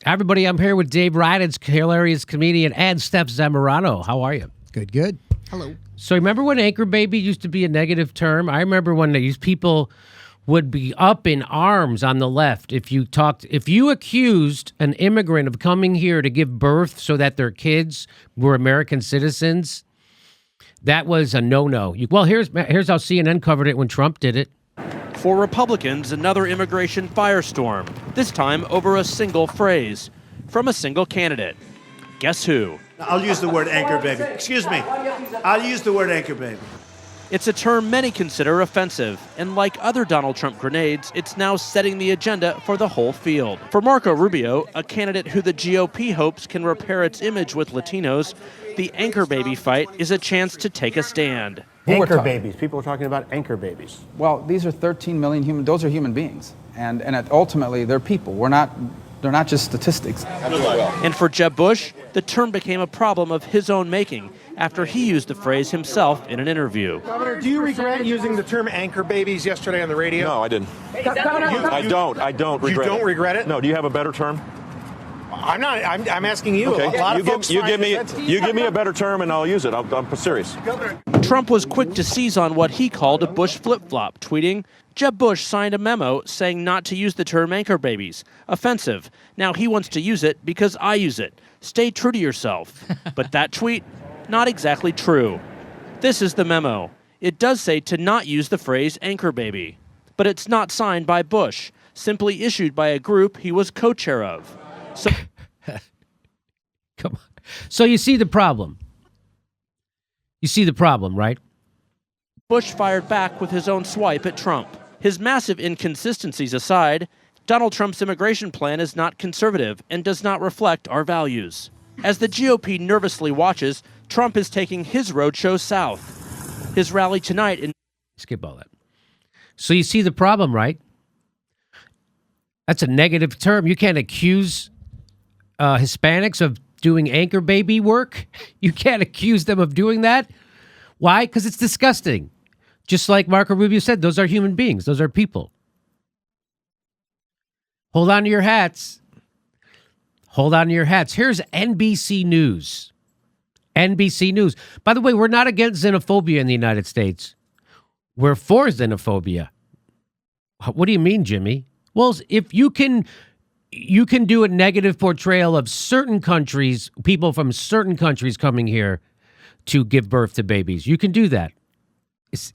Hi, everybody. I'm here with Dave Ryden's hilarious comedian and Steph Zamorano. How are you? Good, good. Hello. So remember when anchor baby used to be a negative term? I remember when these people would be up in arms on the left if you accused an immigrant of coming here to give birth so that their kids were American citizens. That was a no-no. Well, here's how CNN covered it when Trump did it. For Republicans, another immigration firestorm, this time over a single phrase from a single candidate. Guess who? I'll use the word anchor baby. Excuse me. I'll use the word anchor baby. It's a term many consider offensive, and like other Donald Trump grenades, it's now setting the agenda for the whole field. For Marco Rubio, a candidate who the GOP hopes can repair its image with Latinos, the anchor baby fight is a chance to take a stand. Anchor babies. People are talking about anchor babies. Well, these are 13 million human. Those are human beings, and ultimately they're people. They're not just statistics. And for Jeb Bush, the term became a problem of his own making after he used the phrase himself in an interview. Governor, do you regret using the term anchor babies yesterday on the radio? No, I didn't. I don't regret it. You don't regret it? No. Do you have a better term? I'm not. I'm asking you. Okay. A lot of folks you find give me a better term and I'll use it. I'm serious. Governor. Trump was quick to seize on what he called a Bush flip-flop, tweeting, Jeb Bush signed a memo saying not to use the term anchor babies. Offensive. Now he wants to use it because I use it. Stay true to yourself. But that tweet, not exactly true. This is the memo. It does say to not use the phrase anchor baby. But it's not signed by Bush, simply issued by a group he was co-chair of. So, come on. So you see the problem. You see the problem, right? Bush fired back with his own swipe at Trump. His massive inconsistencies aside, Donald Trump's immigration plan is not conservative and does not reflect our values. As the GOP nervously watches, Trump is taking his roadshow south. His rally tonight in... Skip all that. So you see the problem, right? That's a negative term. You can't accuse Hispanics of doing anchor baby work. You can't accuse them of doing that. Why? Because it's disgusting. Just like Marco Rubio said, those are human beings. Those are people. Hold on to your hats. Hold on to your hats. Here's NBC News. NBC News. By the way, we're not against xenophobia in the United States. We're for xenophobia. What do you mean, Jimmy? Well, if you can do a negative portrayal of certain countries, people from certain countries coming here to give birth to babies. You can do that,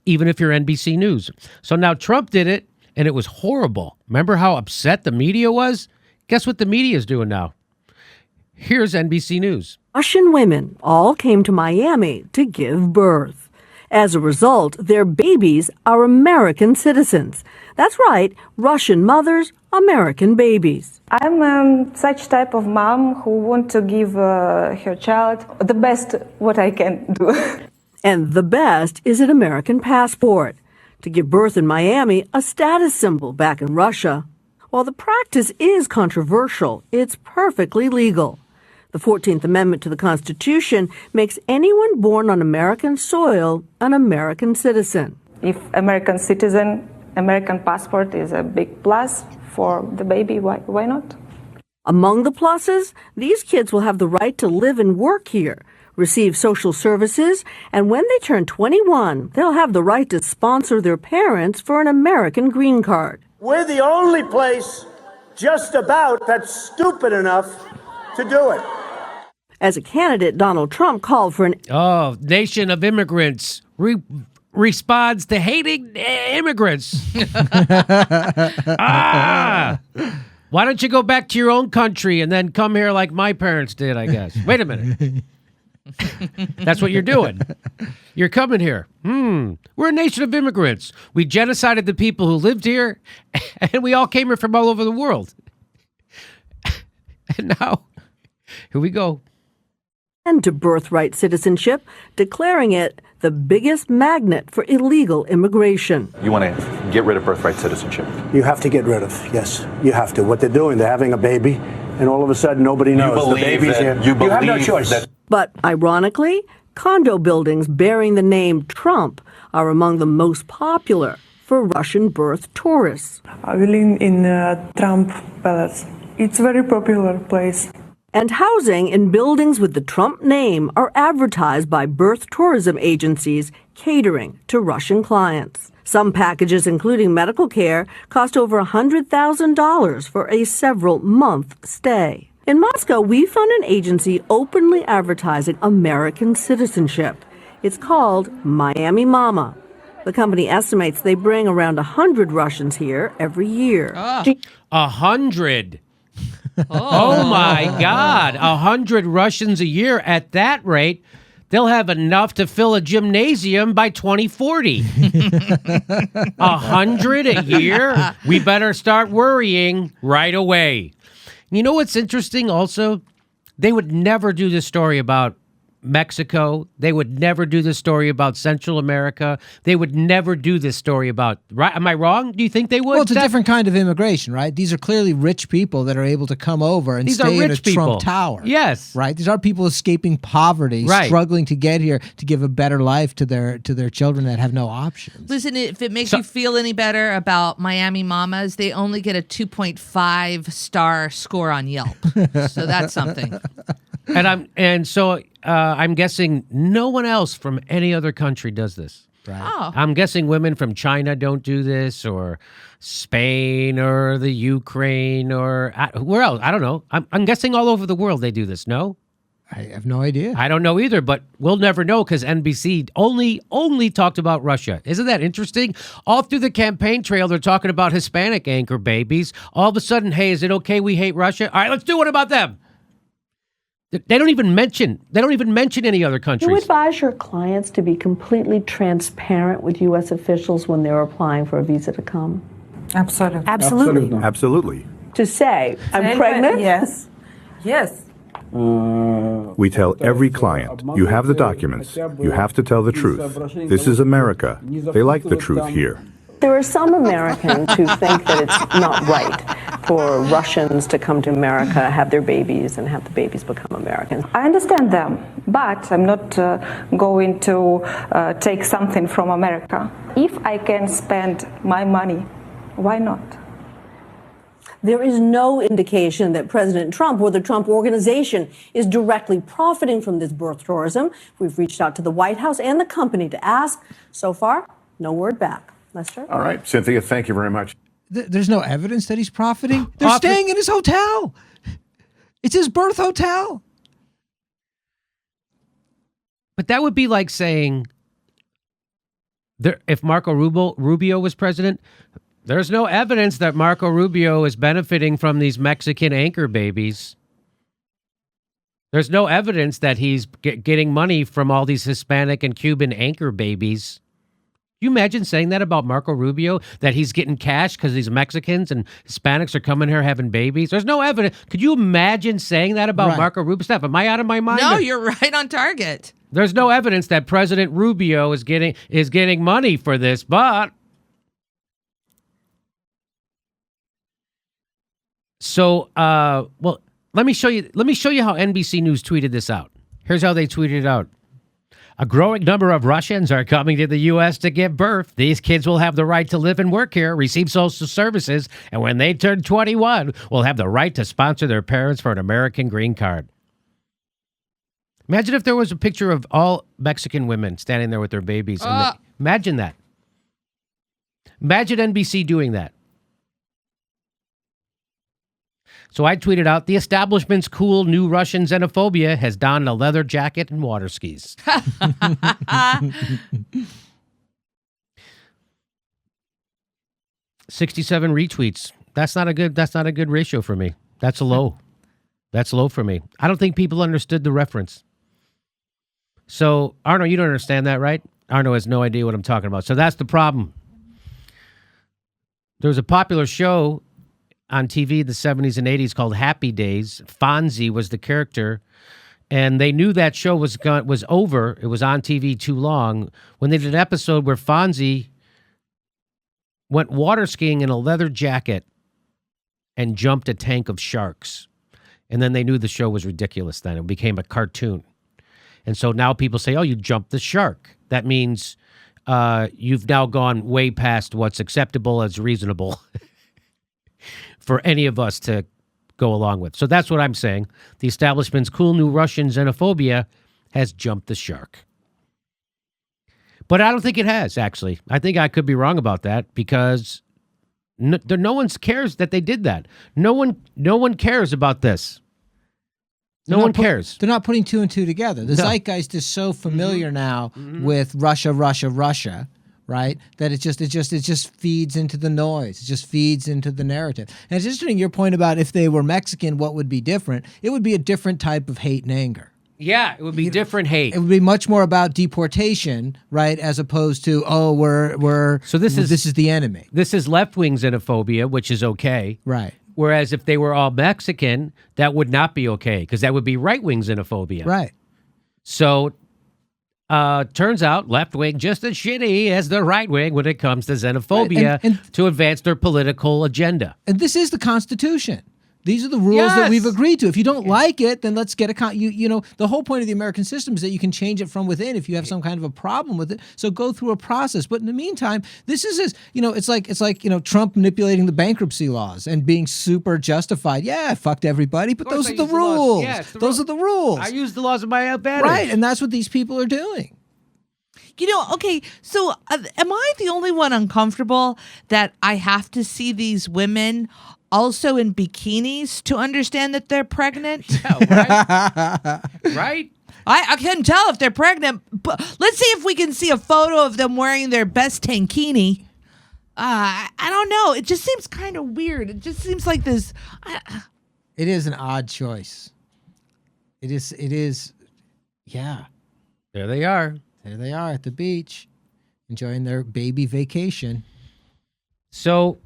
even if you're NBC News. So now Trump did it, and it was horrible. Remember how upset the media was? Guess what the media is doing now? Here's NBC News. Russian women all came to Miami to give birth. As a result, their babies are American citizens. That's right, Russian mothers, American babies. I'm such type of mom who want to give her child the best what I can do. And the best is an American passport. To give birth in Miami, a status symbol back in Russia. While the practice is controversial, it's perfectly legal. The 14th Amendment to the Constitution makes anyone born on American soil an American citizen. If American citizen, American passport is a big plus for the baby, why not? Among the pluses, these kids will have the right to live and work here, receive social services, and when they turn 21, they'll have the right to sponsor their parents for an American green card. We're the only place just about that's stupid enough to do it. As a candidate, Donald Trump called for an nation of immigrants responds to hating immigrants. Why don't you go back to your own country and then come here like my parents did, I guess. Wait a minute. That's what you're doing. You're coming here. We're a nation of immigrants. We genocided the people who lived here, and we all came here from all over the world. And now, here we go. And to birthright citizenship, declaring it the biggest magnet for illegal immigration. You want to get rid of birthright citizenship? You have to get rid of, yes. You have to. What they're doing, they're having a baby, and all of a sudden nobody knows the baby's here. You have no choice. But ironically, condo buildings bearing the name Trump are among the most popular for Russian birth tourists. I live in Trump Palace. It's a very popular place. And housing in buildings with the Trump name are advertised by birth tourism agencies catering to Russian clients. Some packages, including medical care, cost over $100,000 for a several-month stay. In Moscow, we found an agency openly advertising American citizenship. It's called Miami Mama. The company estimates they bring around 100 Russians here every year. 100. Oh my God. 100 Russians a year. At that rate, they'll have enough to fill a gymnasium by 2040. 100 a year? We better start worrying right away. You know what's interesting also? They would never do this story about Mexico. They would never do this story about Central America. They would never do this story about, right? Am I wrong? Do you think they would? Well, it's a different kind of immigration, right? These are clearly rich people that are able to come over and stay in a Trump tower. Yes. Right? These are people escaping poverty, struggling to get here to give a better life to their children that have no options. Listen, if it makes you feel any better about Miami Mamas, they only get a 2.5-star score on Yelp. So that's something. I'm guessing no one else from any other country does this. Right. Oh. I'm guessing women from China don't do this, or Spain, or the Ukraine, or where else? I don't know. I'm guessing all over the world they do this. No? I have no idea. I don't know either, but we'll never know because NBC only talked about Russia. Isn't that interesting? All through the campaign trail, they're talking about Hispanic anchor babies. All of a sudden, hey, is it okay we hate Russia? All right, let's do one about them. They don't even mention any other countries. Do you advise your clients to be completely transparent with U.S. officials when they're applying for a visa to come? Absolutely. Absolutely. To say, I'm pregnant? Yes. Yes. We tell every client, you have the documents, you have to tell the truth. This is America. They like the truth here. There are some Americans who think that it's not right for Russians to come to America, have their babies, and have the babies become Americans. I understand them, but I'm not going to take something from America. If I can spend my money, why not? There is no indication that President Trump or the Trump organization is directly profiting from this birth tourism. We've reached out to the White House and the company to ask. So far, no word back. Lester? All right, Cynthia, thank you very much. There's no evidence that he's profiting. They're staying in his hotel. It's his birth hotel. But that would be like saying, if Marco Rubio was president, there's no evidence that Marco Rubio is benefiting from these Mexican anchor babies. There's no evidence that he's getting money from all these Hispanic and Cuban anchor babies. You imagine saying that about Marco Rubio, that he's getting cash because these Mexicans and Hispanics are coming here having babies? There's no evidence. Could you imagine saying that about Marco Rubio? Steph, am I out of my mind? No, you're right on target. There's no evidence that President Rubio is getting money for this, but so well, let me show you how NBC News tweeted this out. Here's how they tweeted it out. A growing number of Russians are coming to the U.S. to give birth. These kids will have the right to live and work here, receive social services, and when they turn 21, will have the right to sponsor their parents for an American green card. Imagine if there was a picture of all Mexican women standing there with their babies. Imagine that. Imagine NBC doing that. So I tweeted out, the establishment's cool new Russian xenophobia has donned a leather jacket and water skis. 67 retweets. That's not a good ratio for me. That's low. That's low for me. I don't think people understood the reference. So, Arno, you don't understand that, right? Arno has no idea what I'm talking about. So that's the problem. There was a popular show on TV in the 70s and 80s called Happy Days. Fonzie was the character, and they knew that show was over. It was on TV too long when they did an episode where Fonzie went water skiing in a leather jacket and jumped a tank of sharks. And then they knew the show was ridiculous then. It became a cartoon. And so now people say, oh, you jumped the shark. That means you've now gone way past what's acceptable as reasonable for any of us to go along with. So that's what I'm saying. The establishment's cool new Russian xenophobia has jumped the shark. But I don't think it has, actually. I think I could be wrong about that because no one cares that they did that. No one cares about this. No one cares. They're not putting two and two together. The zeitgeist is so familiar now with Russia, right? That it just feeds into the noise. It just feeds into the narrative. And it's interesting your point about if they were Mexican, what would be different? It would be a different type of hate and anger. Yeah, it would be different hate. It would be much more about deportation, right, as opposed to this is the enemy. This is left-wing xenophobia, which is okay. Right. Whereas if they were all Mexican, that would not be okay because that would be right-wing xenophobia. Right. So turns out left-wing just as shitty as the right-wing when it comes to xenophobia to advance their political agenda. And this is the Constitution. These are the rules that we've agreed to. If you don't like it, then let's get the whole point of the American system is that you can change it from within if you have some kind of a problem with it. So go through a process. But in the meantime, this is it's like Trump manipulating the bankruptcy laws and being super justified. Yeah, I fucked everybody, but those are the rules. Those are the rules. I use the laws of my advantage. Right, and that's what these people are doing. Okay, so am I the only one uncomfortable that I have to see these women also in bikinis to understand that they're pregnant? Yeah, right? I can tell if they're pregnant. But let's see if we can see a photo of them wearing their best tankini. I don't know. It just seems kind of weird. It just seems like this. It is an odd choice. It is. Yeah. There they are. There they are at the beach, enjoying their baby vacation. So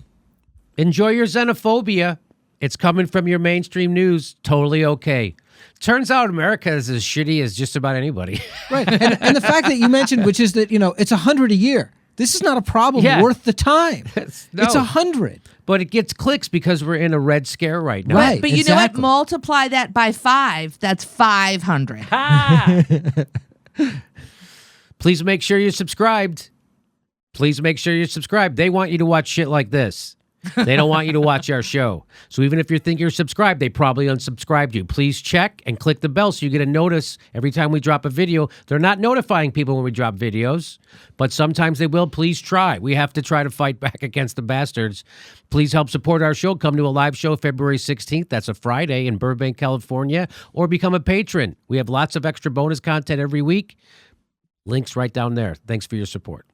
enjoy your xenophobia. It's coming from your mainstream news. Totally okay. Turns out America is as shitty as just about anybody. Right. And the fact that you mentioned, which is that, it's 100 a year. This is not a problem worth the time. It's 100. But it gets clicks because we're in a red scare right now. Right. But you know what? Multiply that by 5. That's 500. Please make sure you're subscribed. Please make sure you're subscribed. They want you to watch shit like this. They don't want you to watch our show. So even if you think you're subscribed, they probably unsubscribed you. Please check and click the bell so you get a notice every time we drop a video. They're not notifying people when we drop videos, but sometimes they will. Please try. We have to try to fight back against the bastards. Please help support our show. Come to a live show February 16th. That's a Friday in Burbank, California, or become a patron. We have lots of extra bonus content every week. Links right down there. Thanks for your support.